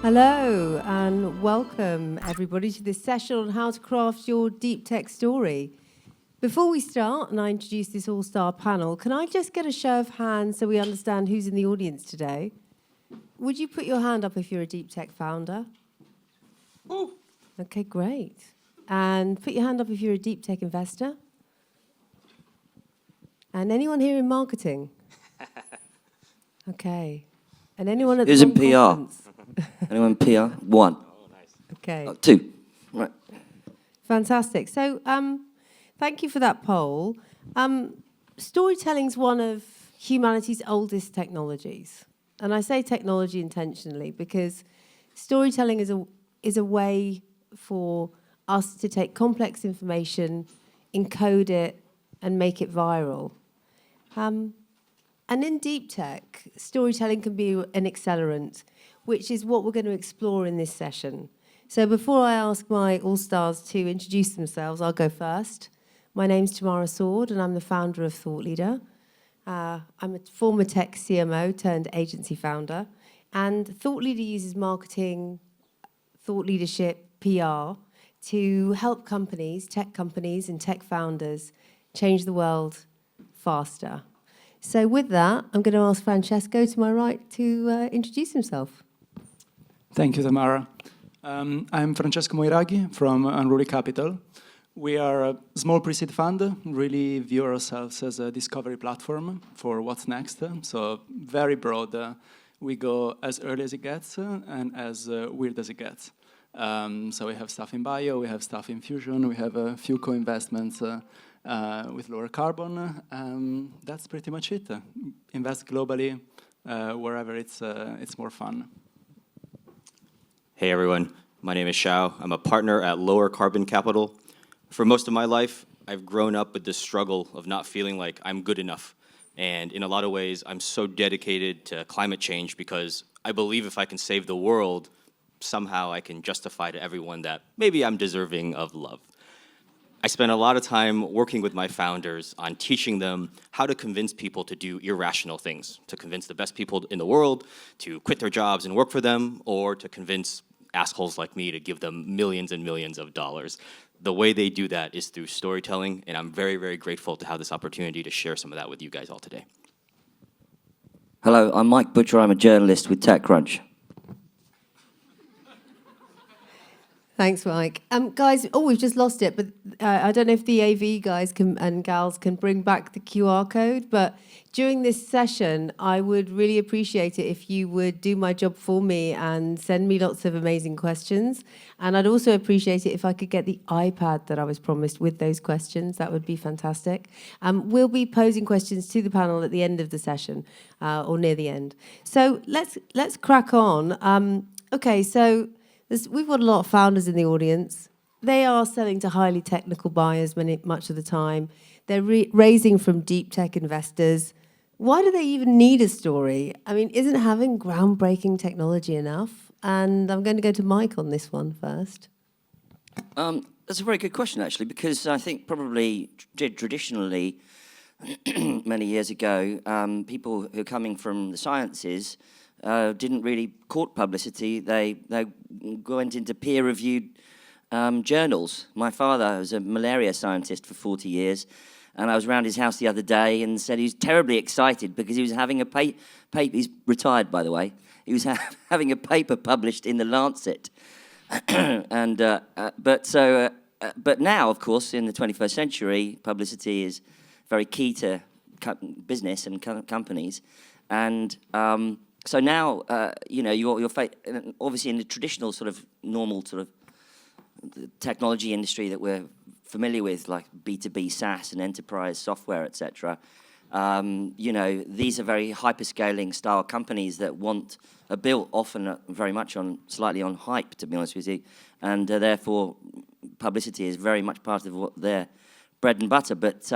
Hello and welcome everybody to this session on how to craft your deep tech story. Before we start and I introduce this all-star panel, can I just get a show of hands so we understand who's in the audience today? Would you put your hand up if you're a deep tech founder? Ooh. Okay, great. And put your hand up if you're a deep tech investor. And anyone here in marketing? Okay. And anyone at the Who's in conference? Anyone PR? One. Oh, nice. Okay. Two. Right. Fantastic. So thank you for that poll. Storytelling's one of humanity's oldest technologies. And I say technology intentionally because storytelling is a way for us to take complex information, encode it, and make it viral. And in deep tech, storytelling can be an accelerant, which is what we're going to explore in this session. So before I ask my all-stars to introduce themselves, I'll go first. My name's Tamara, and I'm the founder of ThoughtLDR. I'm a former tech CMO turned agency founder. And ThoughtLDR uses marketing, thought leadership, PR, to help companies, tech companies and tech founders change the world faster. So with that, I'm going to ask Francesco to my right to introduce himself. Thank you, Tamara. I'm Francesco Moiraghi from Unruly Capital. We are a small pre-seed fund, really view ourselves as a discovery platform for what's next. So very broad. We go as early as it gets and as weird as it gets. So we have stuff in bio, we have stuff in fusion, we have a few co-investments with Lowercarbon. That's pretty much it. Invest globally wherever it's more fun. Hey everyone, my name is Shuo. I'm a partner at Lowercarbon Capital. For most of my life, I've grown up with this struggle of not feeling like I'm good enough. And in a lot of ways, I'm so dedicated to climate change because I believe if I can save the world, somehow I can justify to everyone that maybe I'm deserving of love. I spent a lot of time working with my founders on teaching them how to convince people to do irrational things, to convince the best people in the world to quit their jobs and work for them, or to convince assholes like me to give them millions and millions of dollars. The way they do that is through storytelling, and I'm very, very grateful to have this opportunity to share some of that with you guys all today. Hello, I'm Mike Butcher. I'm a journalist with TechCrunch. Thanks, Mike. Guys, we've just lost it, but I don't know if the AV guys and gals can bring back the QR code, but during this session, I would really appreciate it if you would do my job for me and send me lots of amazing questions. And I'd also appreciate it if I could get the iPad that I was promised with those questions. That would be fantastic. We'll be posing questions to the panel at the end of the session, or near the end. So let's crack on. Okay, so we've got a lot of founders in the audience. They are selling to highly technical buyers much of the time. They're raising from deep tech investors. Why do they even need a story? I mean, isn't having groundbreaking technology enough? And I'm going to go to Mike on this one first. That's a very good question, actually, because I think probably traditionally, many years ago, people who are coming from the sciences didn't really court publicity. They went into peer-reviewed journals. My father was a malaria scientist for 40 years, and I was around his house the other day and said he was terribly excited because he was having a paper. He's retired, by the way. He was having a paper published in the Lancet. But now, of course, in the 21st century, publicity is very key to business and companies, and so now, you're obviously in the traditional sort of normal sort of technology industry that we're familiar with, like B2B SaaS and enterprise software, etc. These are very hyperscaling style companies that are built often very much slightly on hype, to be honest with you, and therefore publicity is very much part of what their bread and butter. But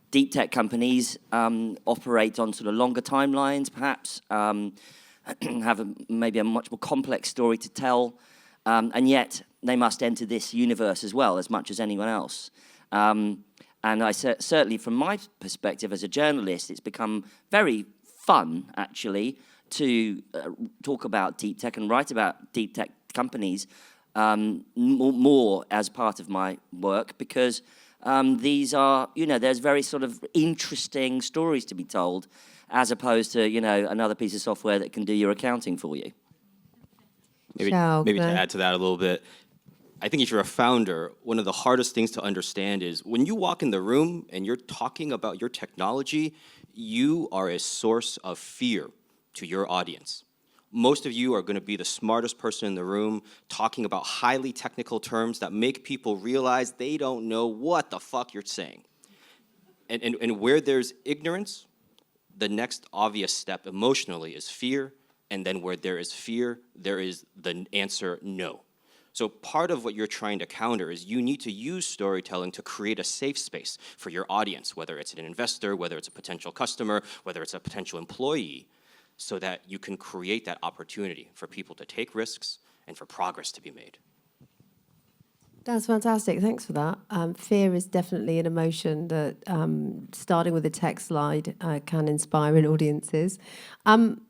deep tech companies operate on sort of longer timelines, perhaps, have maybe a much more complex story to tell, and yet they must enter this universe as well, as much as anyone else. And I certainly, from my perspective as a journalist, it's become very fun, actually, to talk about deep tech and write about deep tech companies more as part of my work, because these are, there's very sort of interesting stories to be told, as opposed to, another piece of software that can do your accounting for you. Maybe Shuo, to add to that a little bit, I think if you're a founder, one of the hardest things to understand is when you walk in the room and you're talking about your technology, you are a source of fear to your audience. Most of you are going to be the smartest person in the room, talking about highly technical terms that make people realize they don't know what the fuck you're saying. And where there's ignorance, the next obvious step emotionally is fear, and then where there is fear, there is the answer no. So part of what you're trying to counter is you need to use storytelling to create a safe space for your audience, whether it's an investor, whether it's a potential customer, whether it's a potential employee, so that you can create that opportunity for people to take risks and for progress to be made. That's fantastic. Thanks for that. Fear is definitely an emotion that, starting with a tech slide, can inspire in audiences.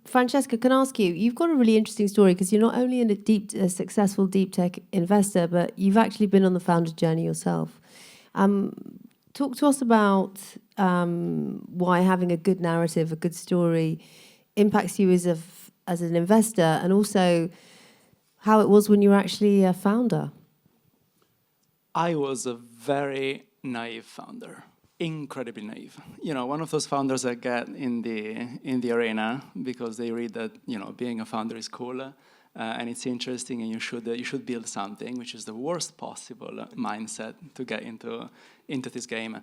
Francesco, can I ask you, you've got a really interesting story because you're not only a successful deep tech investor, but you've actually been on the founder journey yourself. Talk to us about why having a good narrative, a good story, impacts you as an investor, and also how it was when you were actually a founder. I was a very naive founder, incredibly naive. One of those founders that get in the arena because they read that being a founder is cool and it's interesting and you should build something, which is the worst possible mindset to get into this game.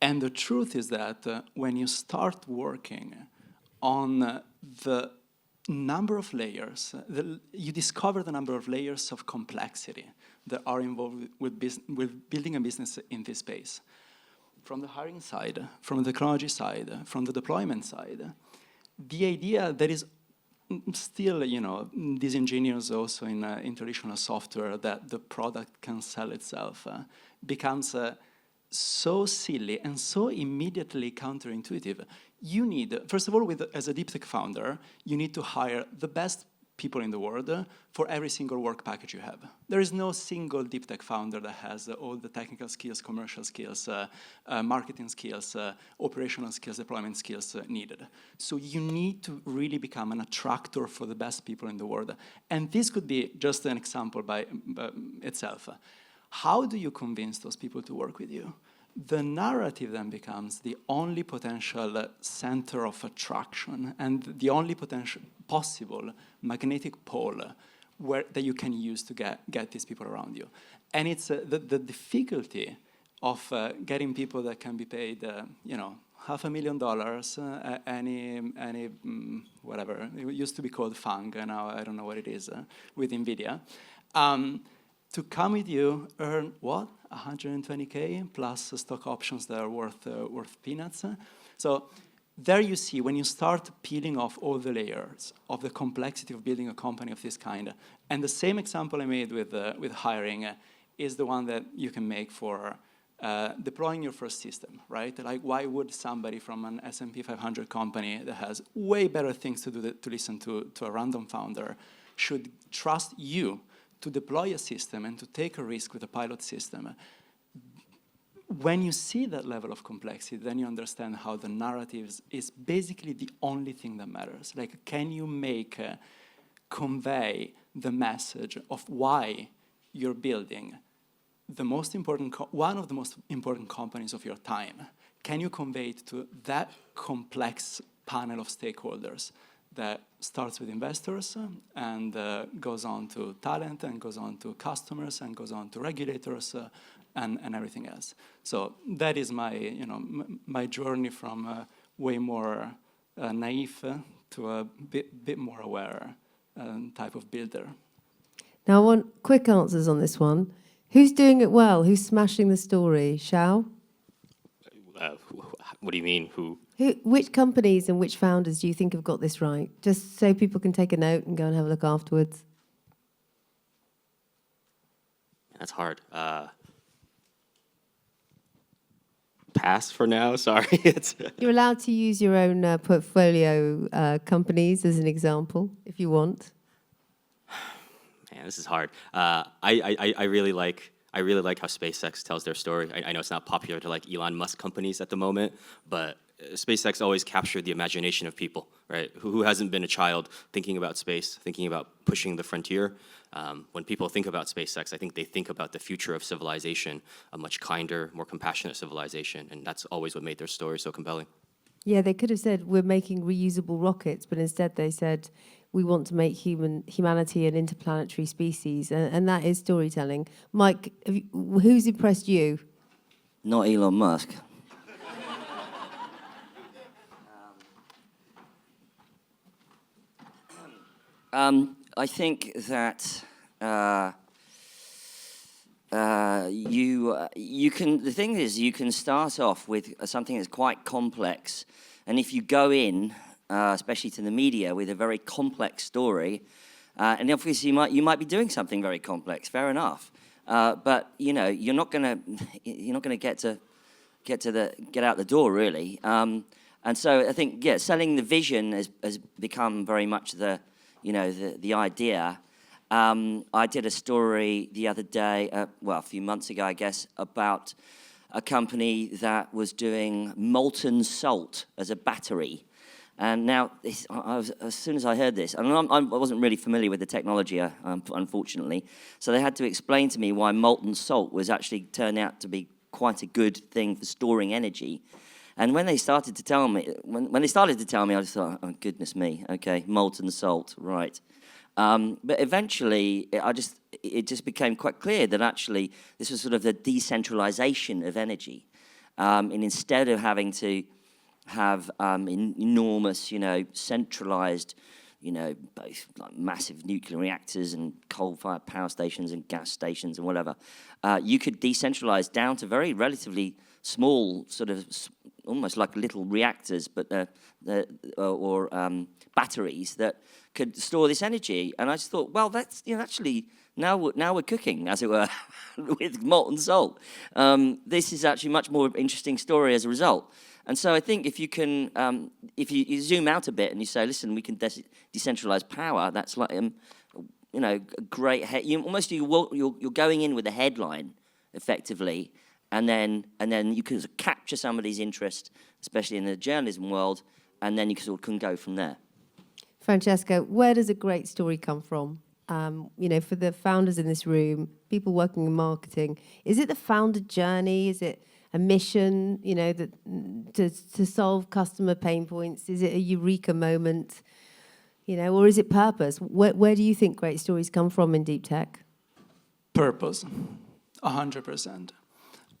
And the truth is that when you start working on the number of layers, you discover the number of layers of complexity that are involved with building a business in this space. From the hiring side, from the technology side, from the deployment side, the idea that is still, disingenuous also in traditional software that the product can sell itself becomes so silly and so immediately counterintuitive. You need, first of all, as a deep tech founder, you need to hire the best people in the world for every single work package you have. There is no single deep tech founder that has all the technical skills, commercial skills, marketing skills, operational skills, deployment skills needed. So you need to really become an attractor for the best people in the world. And this could be just an example by itself. How do you convince those people to work with you? The narrative then becomes the only potential center of attraction and the only possible magnetic pole that you can use to get these people around you. And it's the difficulty of getting people that can be paid, $500,000, any whatever. It used to be called FANG, and now I don't know what it is with NVIDIA. To come with you, earn what? 120K plus stock options that are worth peanuts. So there you see, when you start peeling off all the layers of the complexity of building a company of this kind, and the same example I made with hiring is the one that you can make for deploying your first system, right? Like, why would somebody from an S&P 500 company that has way better things to do to listen to a random founder should trust you to deploy a system and to take a risk with a pilot system? When you see that level of complexity, then you understand how the narratives is basically the only thing that matters. Like, can you convey the message of why you're building one of the most important companies of your time? Can you convey it to that complex panel of stakeholders that starts with investors and goes on to talent and goes on to customers and goes on to regulators and everything else? So that is my journey from way more naive to a bit more aware type of builder. Now I want quick answers on this one. Who's doing it well? Who's smashing the story? Shuo? What do you mean, who? Which companies and which founders do you think have got this right? Just so people can take a note and go and have a look afterwards. That's hard. pass for now. Sorry. It's You're allowed to use your own portfolio companies as an example, if you want. Man, this is hard. I really like how SpaceX tells their story. I know it's not popular to like Elon Musk companies at the moment, but SpaceX always captured the imagination of people, right? Who hasn't been a child thinking about space, thinking about pushing the frontier? When people think about SpaceX, I think they think about the future of civilization, a much kinder, more compassionate civilization, and that's always what made their story so compelling. Yeah, they could have said we're making reusable rockets, but instead they said we want to make humanity an interplanetary species, and that is storytelling. Mike, who's impressed you? Not Elon Musk. I think that you can. The thing is, you can start off with something that's quite complex, and if you go in, especially to the media, with a very complex story, and obviously you might be doing something very complex. Fair enough, but you're not gonna get out the door really. And so I think selling the vision has become very much the idea. I did a story the other day, a few months ago, I guess, about a company that was doing molten salt as a battery. And now, as soon as I heard this, and I wasn't really familiar with the technology, unfortunately, so they had to explain to me why molten salt was actually turned out to be quite a good thing for storing energy. And when they started to tell me, I just thought, oh, goodness me, okay, molten salt, right. But eventually, it just became quite clear that actually this was sort of the decentralization of energy. And instead of having to have enormous, centralized, both like massive nuclear reactors and coal-fired power stations and gas stations and whatever, you could decentralize down to very relatively small, sort of almost like little reactors, but or batteries that could store this energy. And I just thought, well, that's actually now we're cooking, as it were, with molten salt. This is actually a much more interesting story as a result. And so I think if you can, if you zoom out a bit and you say, listen, we can decentralize power, that's like, a great, you're going in with a headline, effectively, and then you can capture somebody's interest, especially in the journalism world, and then you can go from there. Francesco, where does a great story come from? For the founders in this room, people working in marketing, is it the founder journey? Is it a mission, to solve customer pain points? Is it a eureka moment, or is it purpose? Where do you think great stories come from in deep tech? Purpose, 100%.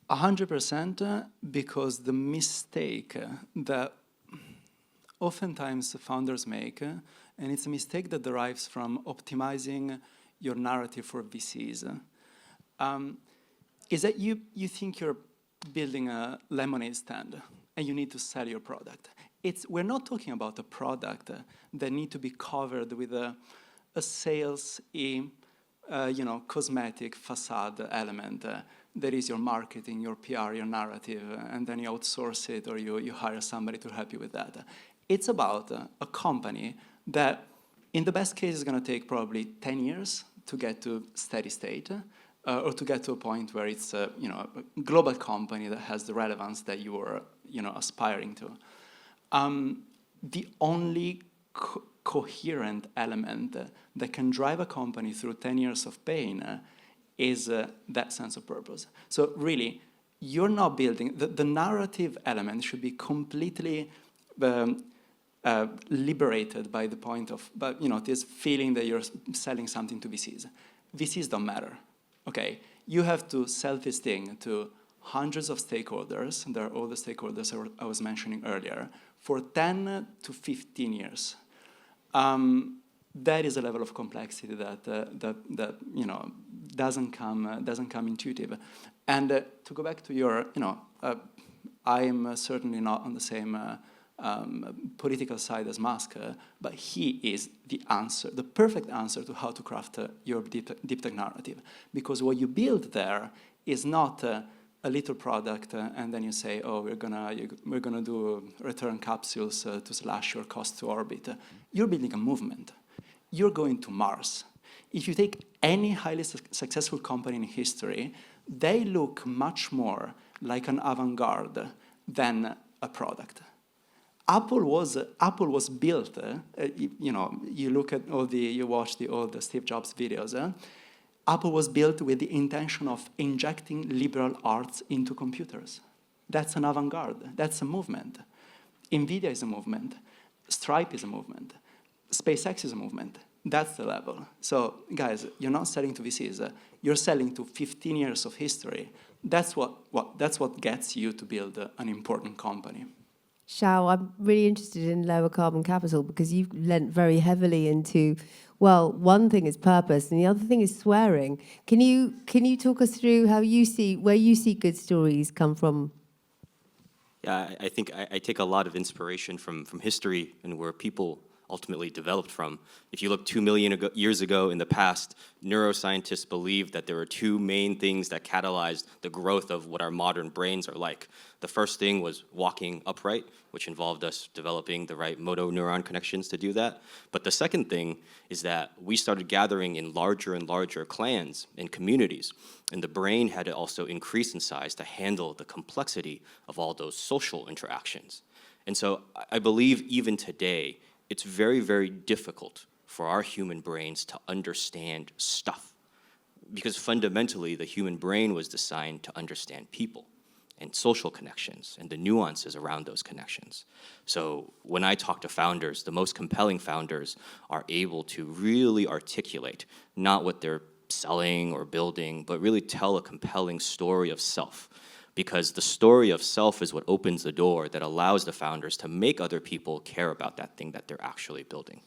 100% because the mistake that oftentimes founders make, and it's a mistake that derives from optimizing your narrative for VCs, is that you think you're building a lemonade stand and you need to sell your product. We're not talking about a product that need to be covered with a sales, cosmetic facade element that is your marketing, your PR, your narrative, and then you outsource it or you hire somebody to help you with that. It's about a company that, in the best case, is going to take probably 10 years to get to steady state, or to get to a point where it's a global company that has the relevance that you are aspiring to. The only coherent element that can drive a company through 10 years of pain is that sense of purpose. So really, you're not building, the narrative element should be completely liberated by the point of, this feeling that you're selling something to VCs. VCs don't matter, okay? You have to sell this thing to hundreds of stakeholders, and they're all the stakeholders I was mentioning earlier, for 10 to 15 years. That is a level of complexity that doesn't come intuitive. And to go back to your, I am certainly not on the same political side as Musk, but he is the answer, the perfect answer to how to craft your deep tech narrative. Because what you build there is not a little product, and then you say, oh, we're gonna do return capsules to slash your cost to orbit. You're building a movement. You're going to Mars. If you take any highly successful company in history, they look much more like an avant-garde than a product. Apple was built. You look at you watch all the Steve Jobs videos. Apple was built with the intention of injecting liberal arts into computers. That's an avant-garde. That's a movement. NVIDIA is a movement. Stripe is a movement. SpaceX is a movement. That's the level. So, guys, you're not selling to VCs. You're selling to 15 years of history. That's what gets you to build an important company. Shuo, I'm really interested in lower carbon capital because you've lent very heavily into, well, one thing is purpose and the other thing is swearing. Can you talk us through where you see good stories come from? Yeah, I think I take a lot of inspiration from history and where people ultimately developed from. If you look 2 million years ago in the past, neuroscientists believed that there were two main things that catalyzed the growth of what our modern brains are like. The first thing was walking upright, which involved us developing the right motor neuron connections to do that. But the second thing is that we started gathering in larger and larger clans and communities, and the brain had to also increase in size to handle the complexity of all those social interactions. And so I believe even today, it's very, very difficult for our human brains to understand stuff because fundamentally the human brain was designed to understand people and social connections and the nuances around those connections. So when I talk to founders, the most compelling founders are able to really articulate not what they're selling or building, but really tell a compelling story of self. Because the story of self is what opens the door that allows the founders to make other people care about that thing that they're actually building.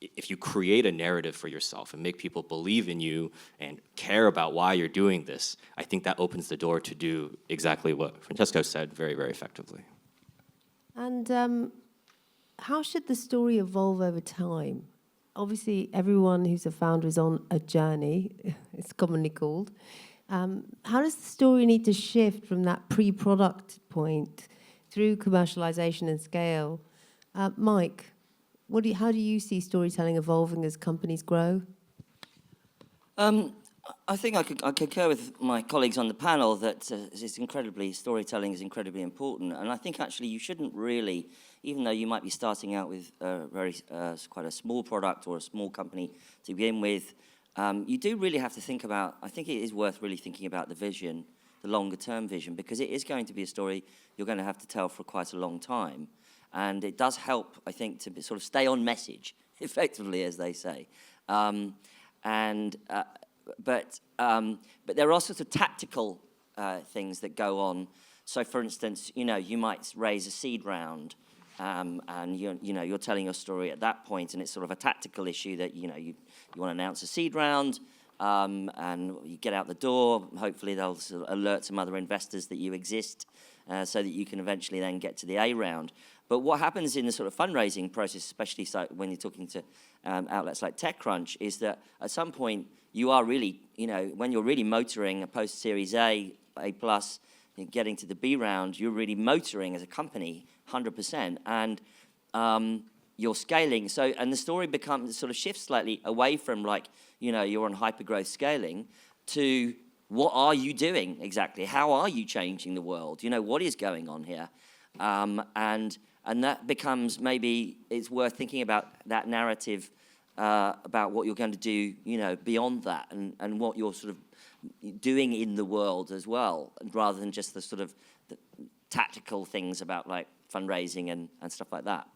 If you create a narrative for yourself and make people believe in you and care about why you're doing this, I think that opens the door to do exactly what Francesco said very, very effectively. And how should the story evolve over time? Obviously, everyone who's a founder is on a journey, it's commonly called. How does the story need to shift from that pre-product point through commercialization and scale? Mike, how do you see storytelling evolving as companies grow? I think I concur with my colleagues on the panel that storytelling is incredibly important. And I think actually you shouldn't really, even though you might be starting out with quite a small product or a small company to begin with, you do really have to think about, I think it is worth really thinking about the vision, the longer term vision, because it is going to be a story you're going to have to tell for quite a long time. And it does help, I think, to sort of stay on message, effectively, as they say. But there are sorts of tactical things that go on. So, for instance, you might raise a seed round, and you're telling your story at that point, and it's sort of a tactical issue that you want to announce a seed round, and you get out the door. Hopefully, they'll sort of alert some other investors that you exist, so that you can eventually then get to the A round. But what happens in the sort of fundraising process, especially when you're talking to outlets like TechCrunch, is that at some point you are really, when you're really motoring a post-Series A plus, getting to the B round, you're really motoring as a company 100%, and you're scaling. So, and the story sort of shifts slightly away from you're on hypergrowth scaling to what are you doing exactly? How are you changing the world? What is going on here? And that becomes, maybe it's worth thinking about that narrative about what you're going to do, beyond that, and what you're sort of doing in the world as well, rather than just the sort of the tactical things about fundraising and stuff like that.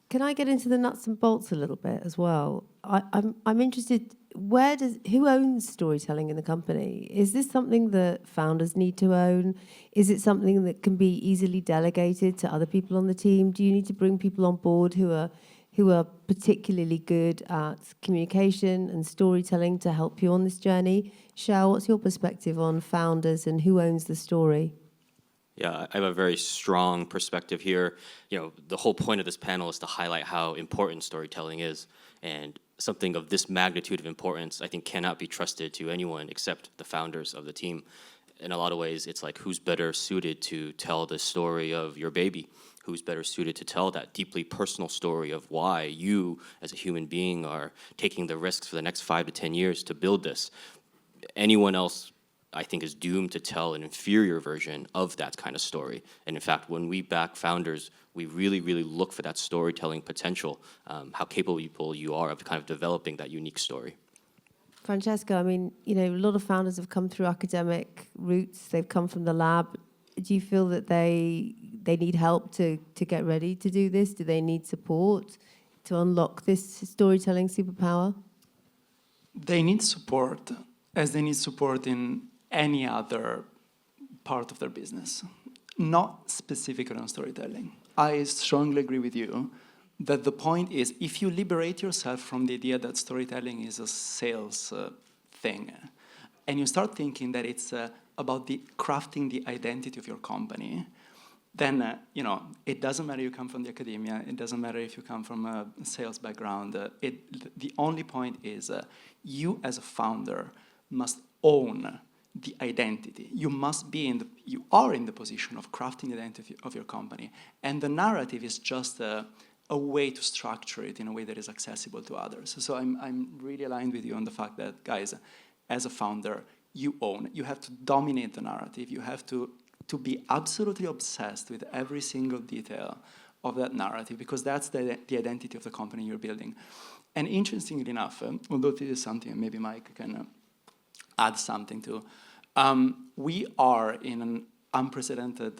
Can I get into the nuts and bolts a little bit as well? I'm interested, who owns storytelling in the company? Is this something that founders need to own? Is it something that can be easily delegated to other people on the team? Do you need to bring people on board who are particularly good at communication and storytelling to help you on this journey? Shuo, what's your perspective on founders and who owns the story? Yeah, I have a very strong perspective here. The whole point of this panel is to highlight how important storytelling is. And something of this magnitude of importance, I think, cannot be trusted to anyone except the founders of the team. In a lot of ways, it's like, who's better suited to tell the story of your baby? Who's better suited to tell that deeply personal story of why you, as a human being, are taking the risks for the next 5 to 10 years to build this? Anyone else, I think, is doomed to tell an inferior version of that kind of story. And in fact, when we back founders, we really, really look for that storytelling potential, how capable you are of kind of developing that unique story. Francesco, I mean, you know, a lot of founders have come through academic routes. They've come from the lab. Do you feel that they need help to get ready to do this? Do they need support to unlock this storytelling superpower? They need support, as they need support in any other part of their business, not specifically on storytelling. I strongly agree with you that the point is, if you liberate yourself from the idea that storytelling is a sales thing, and you start thinking that it's about crafting the identity of your company, then it doesn't matter if you come from the academia, it doesn't matter if you come from a sales background. The only point is you as a founder must own the identity. You are in the position of crafting the identity of your company, and the narrative is just a way to structure it in a way that is accessible to others. So I'm really aligned with you on the fact that, guys, as a founder, you have to dominate the narrative. You have to be absolutely obsessed with every single detail of that narrative, because that's the identity of the company you're building. And interestingly enough, although this is something maybe Mike can add something to, we are in an unprecedented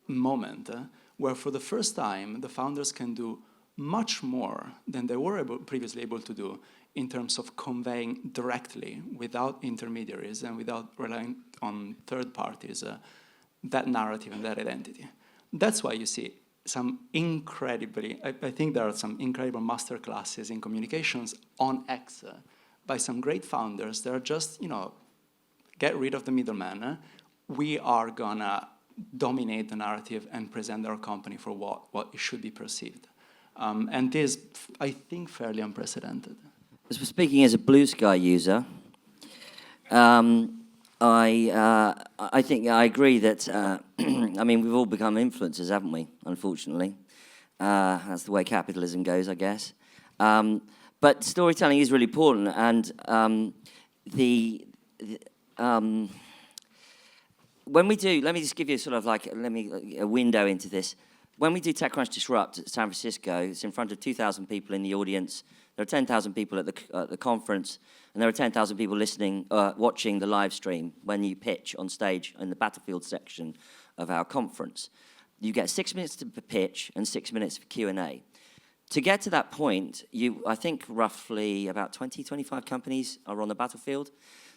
moment where for the first time the founders can do much more than they were previously able to do in terms of conveying directly, without intermediaries and without relying on third parties, that narrative and that identity. That's why you see some I think there are some incredible masterclasses in communications on X by some great founders that are just, get rid of the middleman. We are gonna dominate the narrative and present our company for what it should be perceived. And this, I think, fairly unprecedented. Speaking as a Blue Sky user, I think I agree that, I mean, we've all become influencers, haven't we, unfortunately? That's the way capitalism goes, I guess. But storytelling is really important, and when we do, let me just give you sort of like, a window into this. When we do TechCrunch Disrupt at San Francisco, it's in front of 2,000 people in the audience. There are 10,000 people at the conference, and there are 10,000 people listening, watching the live stream when you pitch on stage in the Battlefield section of our conference. You get 6 minutes to pitch and 6 minutes for Q&A. To get to that point, I think roughly about 20, 25 companies are on the battlefield.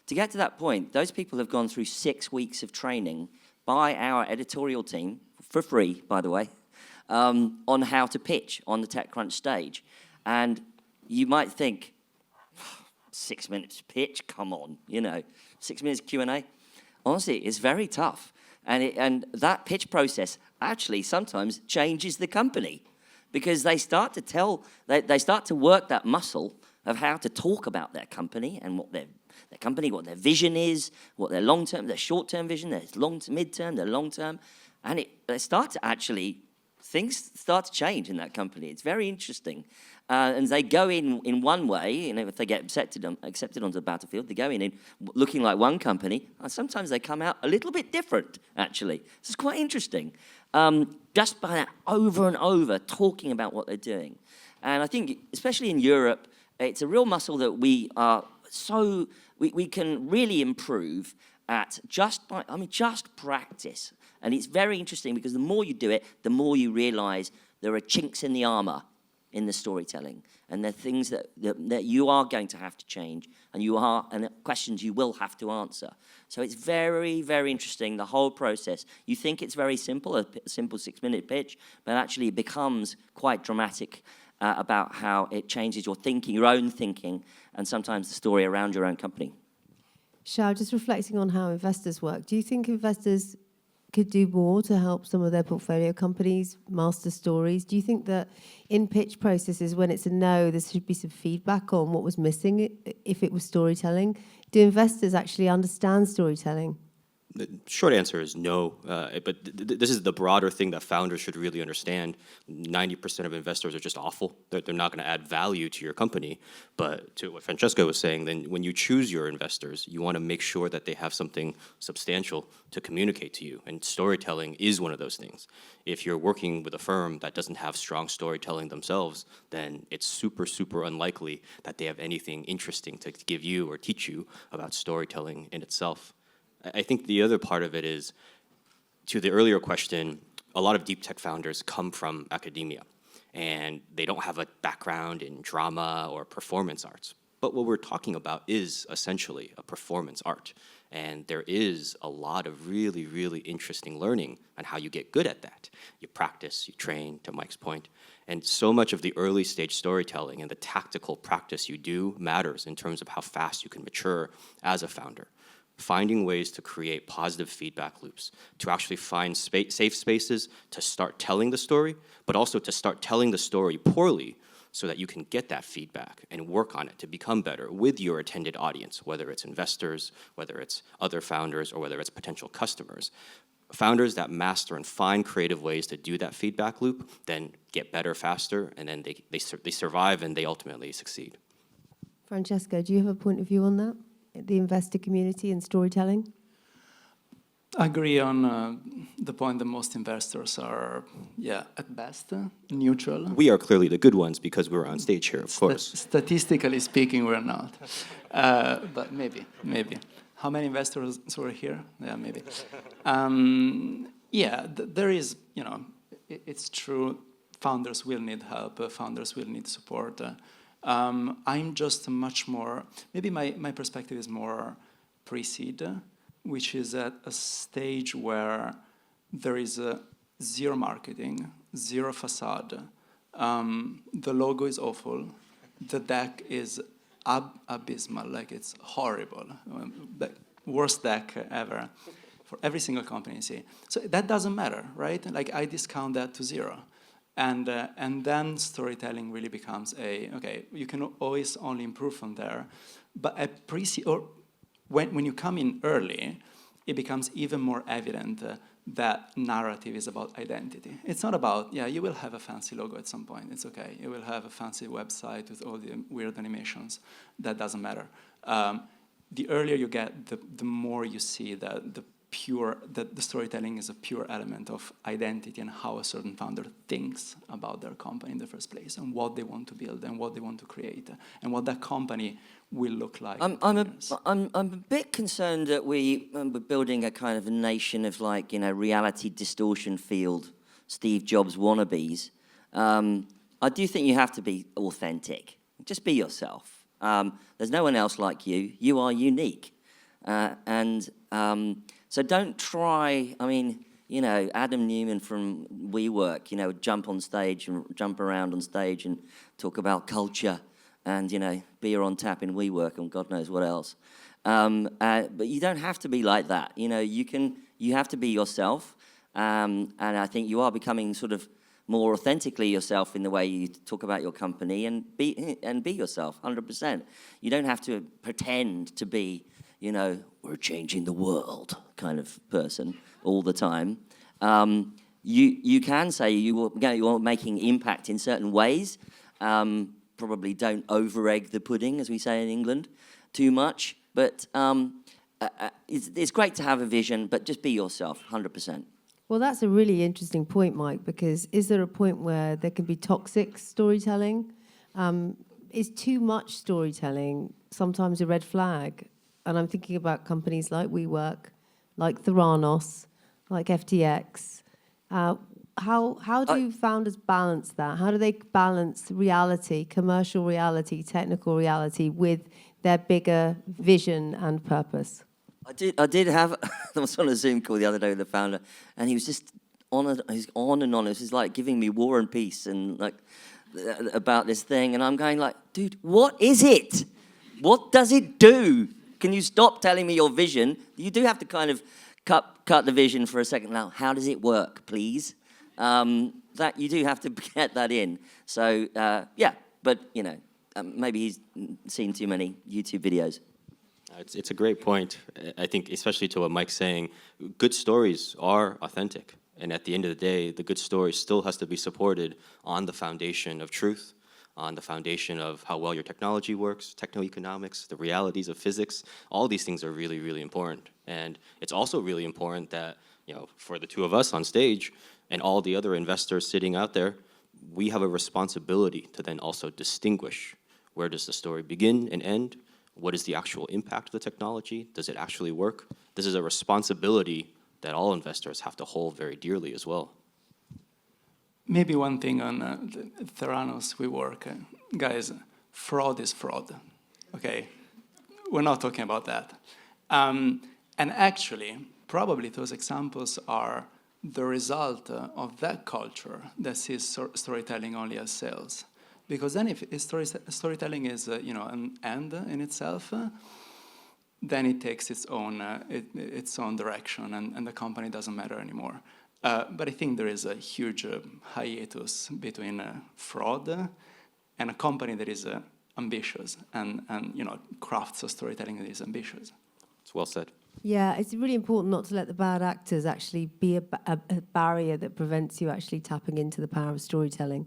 To get to that point, those people have gone through 6 weeks of training by our editorial team, for free, by the way, on how to pitch on the TechCrunch stage. And you might think, 6 minutes pitch, come on, 6 minutes Q&A. Honestly, it's very tough. And that pitch process actually sometimes changes the company, because they start to work that muscle of how to talk about their company and what their what their vision is, what their long-term, their short-term vision, their mid-term, their long-term. And things start to change in that company. It's very interesting. And they go in one way, if they get accepted onto the battlefield, they go in looking like one company, and sometimes they come out a little bit different, actually. This is quite interesting. Just by that over and over talking about what they're doing. And I think, especially in Europe, it's a real muscle that we can really improve at just practice. And it's very interesting, because the more you do it, the more you realize there are chinks in the armor in the storytelling, and there are things that you are going to have to change, and questions you will have to answer. So it's very, very interesting, the whole process. You think it's very simple, a simple 6-minute pitch, but actually it becomes quite dramatic about how it changes your thinking, your own thinking, and sometimes the story around your own company. Shuo, just reflecting on how investors work, do you think investors could do more to help some of their portfolio companies master stories? Do you think that in pitch processes, when it's a no, there should be some feedback on what was missing if it was storytelling? Do investors actually understand storytelling? The short answer is no, but this is the broader thing that founders should really understand. 90% of investors are just awful. They're not going to add value to your company. But to what Francesco was saying, then when you choose your investors, you want to make sure that they have something substantial to communicate to you. And storytelling is one of those things. If you're working with a firm that doesn't have strong storytelling themselves, then it's super, super unlikely that they have anything interesting to give you or teach you about storytelling in itself. I think the other part of it is, to the earlier question, a lot of deep tech founders come from academia, and they don't have a background in drama or performance arts. But what we're talking about is essentially a performance art, and there is a lot of really, really interesting learning on how you get good at that. You practice, you train, to Mike's point, and so much of the early stage storytelling and the tactical practice you do matters in terms of how fast you can mature as a founder. Finding ways to create positive feedback loops, to actually find safe spaces to start telling the story, but also to start telling the story poorly so that you can get that feedback and work on it to become better with your intended audience, whether it's investors, whether it's other founders, or whether it's potential customers. Founders that master and find creative ways to do that feedback loop then get better faster, and then they survive and they ultimately succeed. Francesco, do you have a point of view on that? The investor community and storytelling? I agree on the point that most investors are, at best, neutral. We are clearly the good ones because we're on stage here, of course. Statistically speaking, we're not. But maybe. How many investors were here? Yeah, maybe. There is, it's true, founders will need help, founders will need support. I'm just much more, maybe my perspective is more pre-seed, which is at a stage where there is zero marketing, zero facade. The logo is awful. The deck is abysmal, like it's horrible. The worst deck ever for every single company you see. So that doesn't matter, right? Like I discount that to zero. And then storytelling really becomes you can always only improve from there. But at pre-seed, or when you come in early, it becomes even more evident that narrative is about identity. It's not about, you will have a fancy logo at some point. It's okay. You will have a fancy website with all the weird animations. That doesn't matter. The earlier you get, the more you see that the storytelling is a pure element of identity and how a certain founder thinks about their company in the first place and what they want to build and what they want to create and what that company will look like. I'm a bit concerned that we're building a kind of a nation of reality distortion field, Steve Jobs wannabes. I do think you have to be authentic. Just be yourself. There's no one else like you. You are unique. So don't try, Adam Newman from WeWork, jump on stage and jump around on stage and talk about culture and, beer on tap in WeWork and God knows what else. But you don't have to be like that. You have to be yourself. And I think you are becoming sort of more authentically yourself in the way you talk about your company and be yourself, 100%. You don't have to pretend to be, we're changing the world kind of person all the time. You can say you're making impact in certain ways. Probably don't over-egg the pudding, as we say in England, too much. But it's great to have a vision, but just be yourself, 100%. Well, that's a really interesting point, Mike, because is there a point where there can be toxic storytelling? Is too much storytelling sometimes a red flag? And I'm thinking about companies like WeWork, like Theranos, like FTX. How do founders balance that? How do they balance reality, commercial reality, technical reality with their bigger vision and purpose? I did have, I was on a Zoom call the other day with the founder, and he was just he's on and on. It was like giving me War and Peace and about this thing. And I'm going dude, what is it? What does it do? Can you stop telling me your vision? You do have to kind of cut the vision for a second. Now, how does it work, please? That you do have to get that in. So yeah, but you know, maybe he's seen too many YouTube videos. It's a great point. I think, especially to what Mike's saying, good stories are authentic. And at the end of the day, the good story still has to be supported on the foundation of truth, on the foundation of how well your technology works, techno-economics, the realities of physics. All these things are really, really important. And it's also really important that, you know, for the two of us on stage and all the other investors sitting out there, we have a responsibility to then also distinguish where does the story begin and end. What is the actual impact of the technology? Does it actually work? This is a responsibility that all investors have to hold very dearly as well. Maybe one thing on Theranos we work. Guys, fraud is fraud, okay? We're not talking about that. And actually, probably those examples are the result of that culture that sees storytelling only as sales. Because then if storytelling is an end in itself, then it takes its own direction, and the company doesn't matter anymore. But I think there is a huge hiatus between fraud and a company that is ambitious and crafts a storytelling that is ambitious. It's well said. Yeah, it's really important not to let the bad actors actually be a barrier that prevents you actually tapping into the power of storytelling.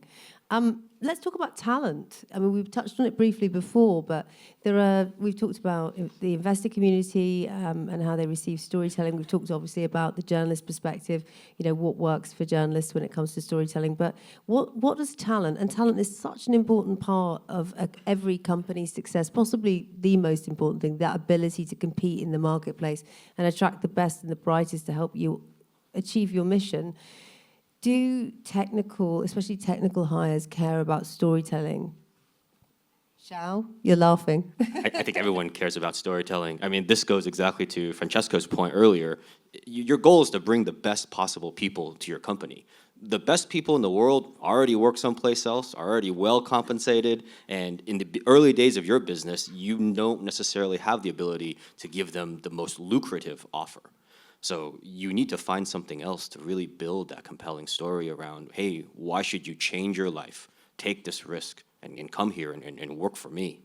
Let's talk about talent. I mean, we've touched on it briefly before, but we've talked about the investor community and how they receive storytelling. We've talked obviously about the journalist perspective, what works for journalists when it comes to storytelling. But what does talent, and talent is such an important part of every company's success, possibly the most important thing, that ability to compete in the marketplace and attract the best and the brightest to help you achieve your mission. Do especially technical hires, care about storytelling? Shuo, you're laughing. I think everyone cares about storytelling. I mean, this goes exactly to Francesco's point earlier. Your goal is to bring the best possible people to your company. The best people in the world already work someplace else, are already well compensated, and in the early days of your business, you don't necessarily have the ability to give them the most lucrative offer. So you need to find something else to really build that compelling story around, hey, why should you change your life, take this risk, and come here and work for me?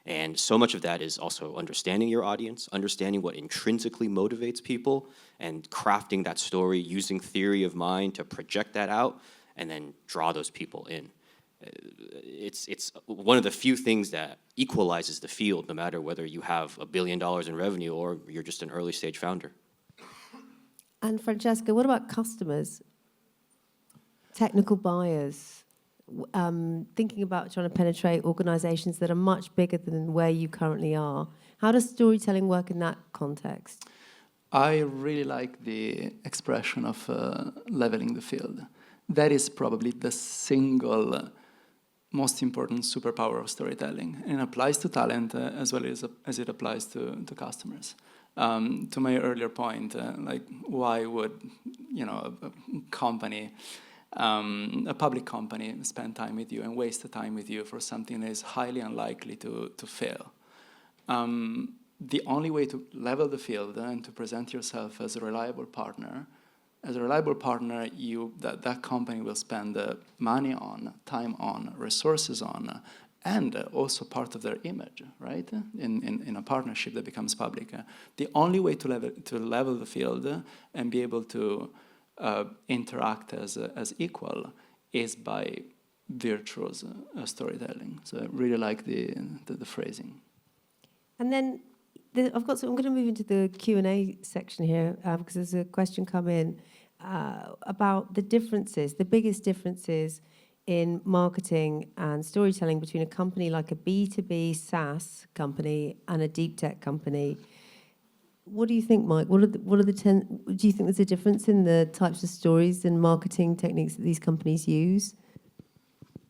And so much of that is also understanding your audience, understanding what intrinsically motivates people, and crafting that story using theory of mind to project that out and then draw those people in. It's one of the few things that equalizes the field, no matter whether you have $1 billion in revenue or you're just an early stage founder. And Francesco, what about customers, technical buyers, thinking about trying to penetrate organizations that are much bigger than where you currently are? How does storytelling work in that context? I really like the expression of leveling the field. That is probably the single most important superpower of storytelling. And it applies to talent as well as it applies to customers. To my earlier point, why would a company, a public company, spend time with you and waste the time with you for something that is highly unlikely to fail? The only way to level the field and to present yourself as a reliable partner, that company will spend money on, time on, resources on, and also part of their image, right? In a partnership that becomes public. The only way to level the field and be able to interact as equal is by virtuous storytelling. So I really like the phrasing. And then I'm going to move into the Q&A section here because there's a question come in about the biggest differences in marketing and storytelling between a company like a B2B SaaS company and a Deeptech company. What do you think, Mike? Do you think there's a difference in the types of stories and marketing techniques that these companies use?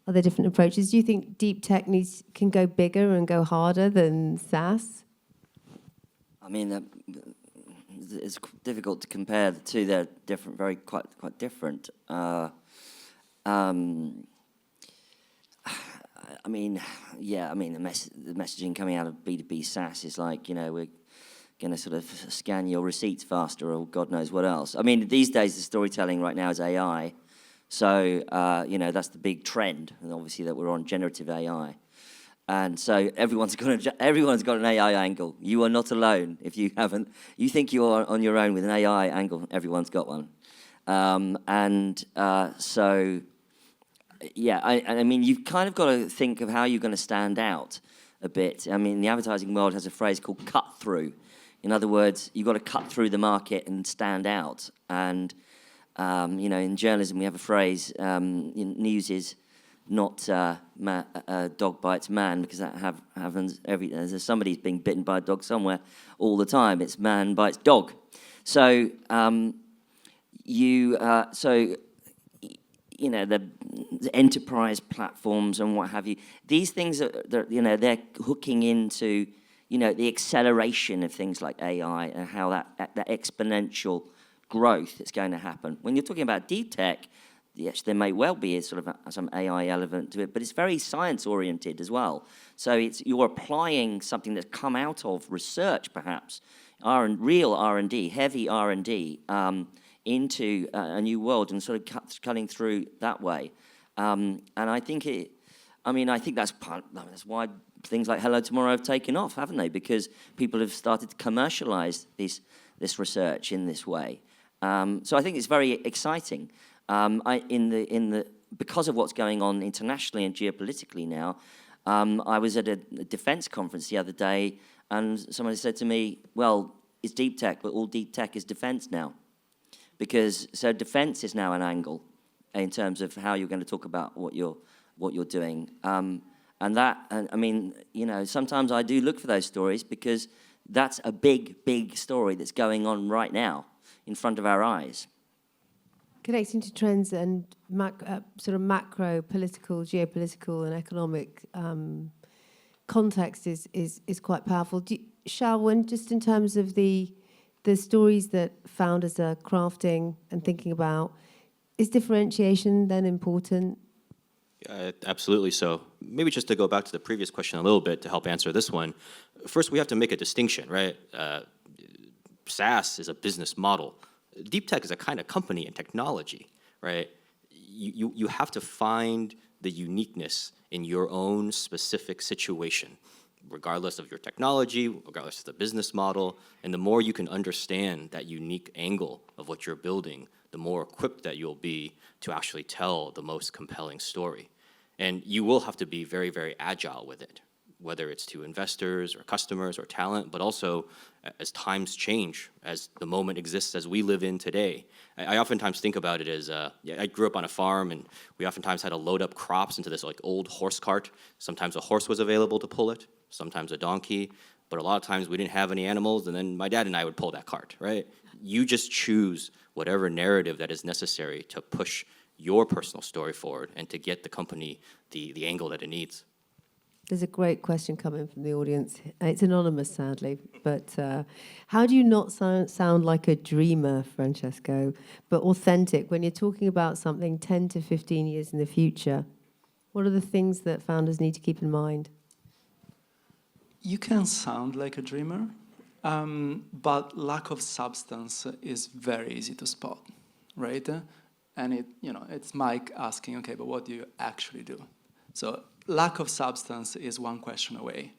Are there different approaches? Do you think Deeptech can go bigger and go harder than SaaS? I mean, it's difficult to compare the two. They're different, quite different. the messaging coming out of B2B SaaS is like, we're going going to sort of scan your receipts faster or God knows what else. I mean, these days the storytelling right now is AI. So, that's the big trend, and obviously that we're on generative AI. And so everyone's got an AI angle. You are not alone if you haven't. You think you are on your own with an AI angle. Everyone's got one. I mean, you've kind of got to think of how you're going to stand out a bit. I mean, the advertising world has a phrase called cut through. In other words, you've got to cut through the market and stand out. And, in journalism, we have a phrase, news is not dog bites man, because that happens there's somebody's being bitten by a dog somewhere all the time. It's man bites dog. So, the enterprise platforms and what have you, these things they're hooking into, the acceleration of things like AI and how that exponential growth that's going to happen. When you're talking about deep tech, yes, there may well be some AI element to it, but it's very science-oriented as well. So you're applying something that's come out of research, perhaps, real R&D, heavy R&D, into a new world and sort of cutting through that way. And I think that's that's why things like Hello Tomorrow have taken off, haven't they? Because people have started to commercialize this research in this way. So I think it's very exciting. Because of what's going on internationally and geopolitically now, I was at a defense conference the other day, and somebody said to me, "Well, it's deep tech, but all deep tech is defense now." Because defense is now an angle in terms of how you're going to talk about what you're doing, sometimes I do look for those stories because that's a big story that's going on right now in front of our eyes. Connecting to trends and sort of macro, political, geopolitical, and economic context is quite powerful. Shuo, just in terms of the stories that founders are crafting and thinking about, is differentiation then important? Absolutely so. Maybe just to go back to the previous question a little bit to help answer this one. First, we have to make a distinction, right? SaaS is a business model. Deep tech is a kind of company and technology, right? You have to find the uniqueness in your own specific situation, regardless of your technology, regardless of the business model. And the more you can understand that unique angle of what you're building, the more equipped that you'll be to actually tell the most compelling story. And you will have to be very, very agile with it, whether it's to investors or customers or talent, but also as times change, as the moment exists as we live in today. I oftentimes think about it as, I grew up on a farm, and we oftentimes had to load up crops into this like old horse cart. Sometimes a horse was available to pull it, sometimes a donkey, but a lot of times we didn't have any animals, and then my dad and I would pull that cart, right? You just choose whatever narrative that is necessary to push your personal story forward and to get the company the angle that it needs. There's a great question coming from the audience. It's anonymous, sadly, but how do you not sound like a dreamer, Francesco, but authentic when you're talking about something 10 to 15 years in the future? What are the things that founders need to keep in mind? You can sound like a dreamer, but lack of substance is very easy to spot, right? And it's Mike asking, okay, but what do you actually do? So lack of substance is one question away.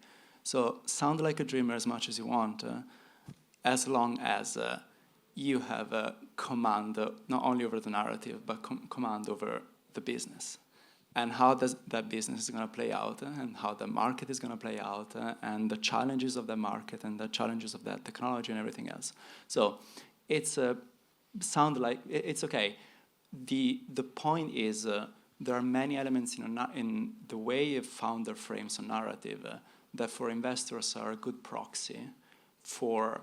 So sound like a dreamer as much as you want, as long as you have a command not only over the narrative, but command over the business. And how that business is going to play out, and how the market is going to play out, and the challenges of the market, and the challenges of that technology and everything else. So it's it's okay. The point is there are many elements in the way a founder frames a narrative that for investors are a good proxy for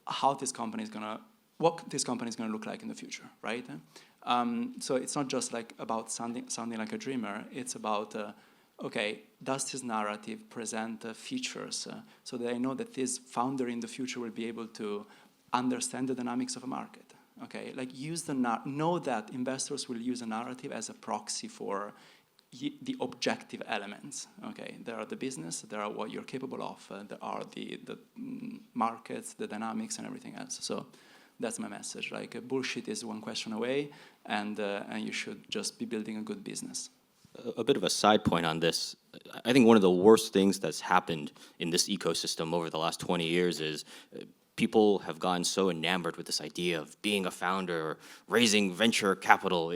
what this company is going to look like in the future, right? So it's not just like about sounding like a dreamer. It's about okay, does this narrative present features so that I know that this founder in the future will be able to understand the dynamics of a market? Okay, like know that investors will use a narrative as a proxy for the objective elements. Okay, there are the business, there are what you're capable of, there are the markets, the dynamics, and everything else. So that's my message. Like bullshit is one question away, and you should just be building a good business. A bit of a side point on this. I think one of the worst things that's happened in this ecosystem over the last 20 years is people have gotten so enamored with this idea of being a founder or raising venture capital.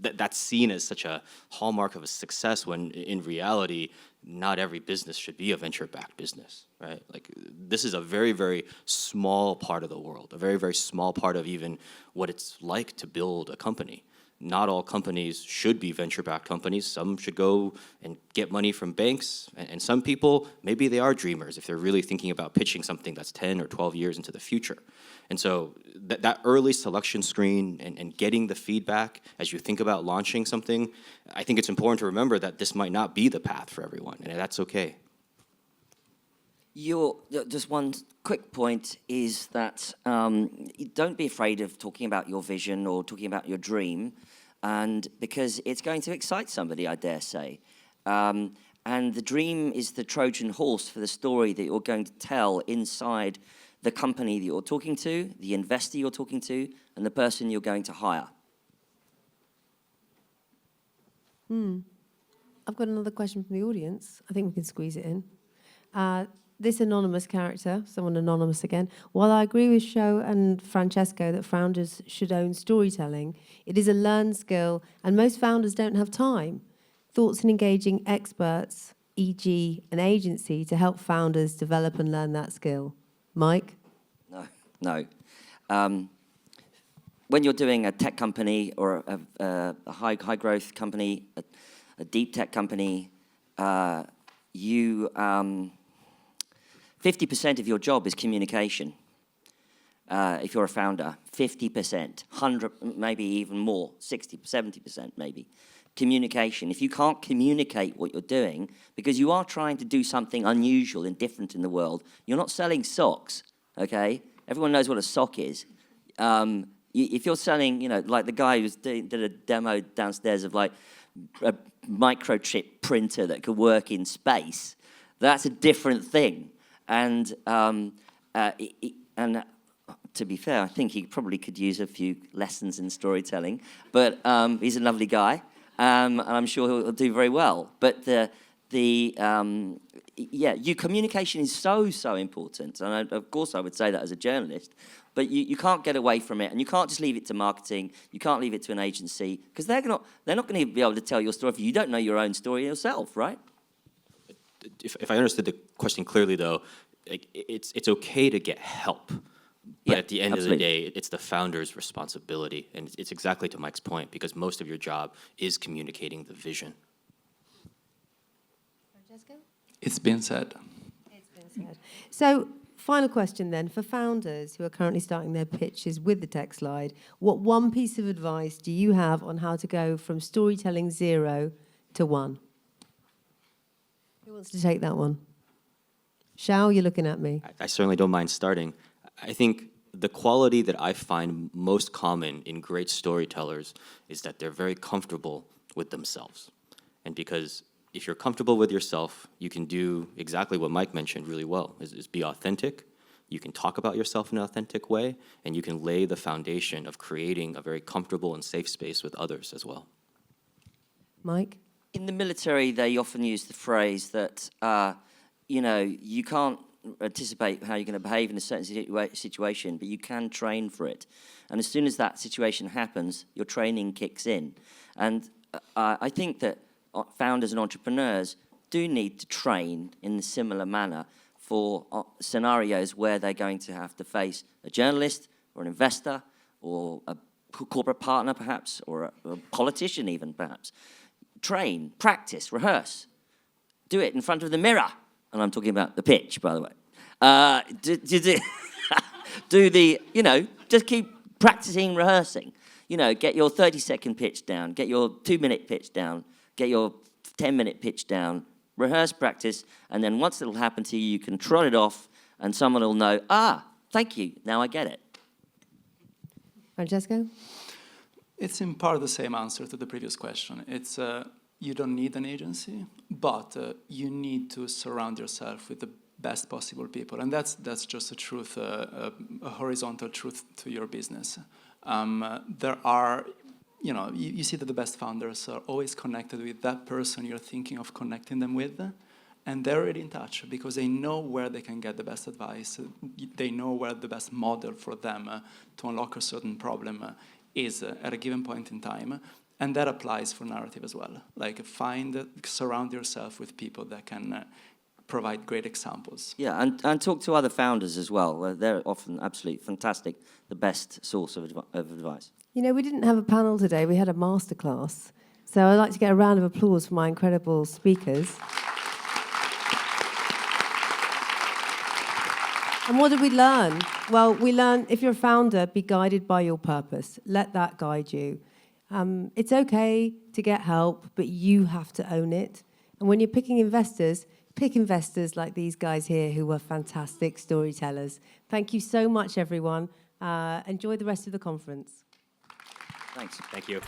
That's seen as such a hallmark of a success when in reality, not every business should be a venture-backed business, right? Like this is a very, very small part of the world, a very, very small part of even what it's like to build a company. Not all companies should be venture-backed companies. Some should go and get money from banks. And some people, maybe they are dreamers if they're really thinking about pitching something that's 10 or 12 years into the future. And so that early selection screen and getting the feedback as you think about launching something, I think it's important to remember that this might not be the path for everyone, and that's okay. Just one quick point is that don't be afraid of talking about your vision or talking about your dream, and because it's going to excite somebody, I dare say. And the dream is the Trojan horse for the story that you're going to tell inside the company that you're talking to, the investor you're talking to, and the person you're going to hire. I've got another question from the audience. I think we can squeeze it in. This anonymous character, someone anonymous again, while I agree with Shuo and Francesco that founders should own storytelling, it is a learned skill and most founders don't have time. Thoughts in engaging experts, e.g. an agency, to help founders develop and learn that skill? Mike? No. When you're doing a tech company or a high growth company, a deep tech company, 50% of your job is communication. If you're a founder, 50%, 100, maybe even more, 60, 70% maybe. Communication. If you can't communicate what you're doing, because you are trying to do something unusual and different in the world, you're not selling socks, okay? Everyone knows what a sock is. If you're selling, like the guy who did a demo downstairs of like a microchip printer that could work in space, that's a different thing. And to be fair, I think he probably could use a few lessons in storytelling. But he's a lovely guy, and I'm sure he'll do very well. But communication is so important. And of course, I would say that as a journalist. But you can't get away from it, and you can't just leave it to marketing. You can't leave it to an agency because they're not going to be able to tell your story if you don't know your own story yourself, right? If I understood the question clearly, though, it's okay to get help. But at the end of the day, it's the founder's responsibility. And it's exactly to Mike's point, because most of your job is communicating the vision. Francesco? It's been said. It's been said. So, final question then. For founders who are currently starting their pitches with the tech slide, what one piece of advice do you have on how to go from storytelling 0 to 1? Who wants to take that one? Shuo, you're looking at me. I certainly don't mind starting. I think the quality that I find most common in great storytellers is that they're very comfortable with themselves. And because if you're comfortable with yourself, you can do exactly what Mike mentioned really well, is be authentic. You can talk about yourself in an authentic way, and you can lay the foundation of creating a very comfortable and safe space with others as well. Mike? In the military, they often use the phrase that, you can't anticipate how you're going to behave in a certain situation, but you can train for it. And as soon as that situation happens, your training kicks in. And I think that founders and entrepreneurs do need to train in a similar manner for scenarios where they're going to have to face a journalist or an investor or a corporate partner, perhaps, or a politician even, perhaps. Train, practice, rehearse. Do it in front of the mirror. And I'm talking about the pitch, by the way. Just keep practicing, rehearsing. Get your 30-second pitch down, get your 2-minute pitch down, get your 10-minute pitch down, rehearse, practice, and then once it'll happen to you, you can trot it off, and someone will know, thank you, now I get it. Francesco? It's in part the same answer to the previous question. It's you don't need an agency, but you need to surround yourself with the best possible people, and that's just a truth, a horizontal truth to your business. There are, you see that the best founders are always connected with that person you're thinking of connecting them with, and they're already in touch because they know where they can get the best advice. They know where the best model for them to unlock a certain problem is at a given point in time. And that applies for narrative as well. Like surround yourself with people that can provide great examples. Yeah, and talk to other founders as well. They're often absolutely fantastic, the best source of advice. We didn't have a panel today, we had a masterclass. So I'd like to get a round of applause for my incredible speakers. And what did we learn? Well, we learned if you're a founder, be guided by your purpose. Let that guide you. It's okay to get help, but you have to own it. And when you're picking investors, pick investors like these guys here who were fantastic storytellers. Thank you so much, everyone. Enjoy the rest of the conference. Thanks. Thank you.